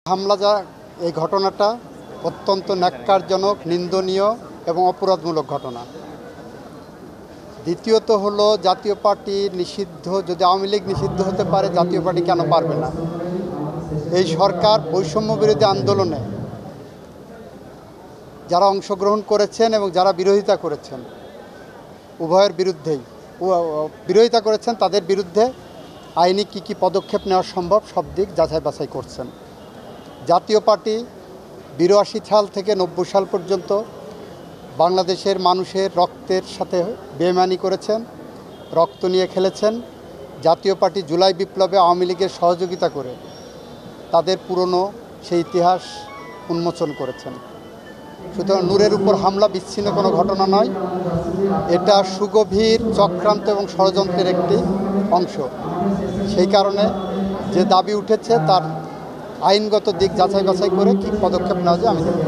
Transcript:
হামলা এই ঘটনাটা অত্যন্ত ন্যাক্কারজনক, নিন্দনীয় এবং অপরাধমূলক ঘটনা। দ্বিতীয়ত হলো জাতীয় পার্টি নিষিদ্ধ, যদি আওয়ামী লীগ নিষিদ্ধ হতে পারে জাতীয় পার্টি কেন পারবে না? এই সরকার বৈষম্য বিরোধী আন্দোলনে যারা অংশগ্রহণ করেছেন এবং যারা বিরোধিতা করেছেন, উভয়ের বিরুদ্ধেই বিরোধিতা করেছেন, তাদের বিরুদ্ধে আইনি কী পদক্ষেপ নেওয়া সম্ভব সব দিক যাচাই বাছাই করছেন। জাতীয় পার্টি ৮২ সাল থেকে ৯০ সাল পর্যন্ত বাংলাদেশের মানুষের রক্তের সাথে বেইমানি করেছেন, রক্ত নিয়ে খেলেছেন। জাতীয় পার্টি জুলাই বিপ্লবে আওয়ামী লীগের সহযোগিতা করে তাদের পুরনো সেই ইতিহাস উন্মোচন করেছেন। সুতরাং নূরের উপর হামলা বিচ্ছিন্ন কোনো ঘটনা নয়, এটা সুগভীর চক্রান্ত এবং ষড়যন্ত্রের একটি অংশ। সেই কারণে যে দাবি উঠেছে তার আইনগত দিক যাচাই বাছাই করে কী পদক্ষেপ নেওয়া যায় আমি দেখব।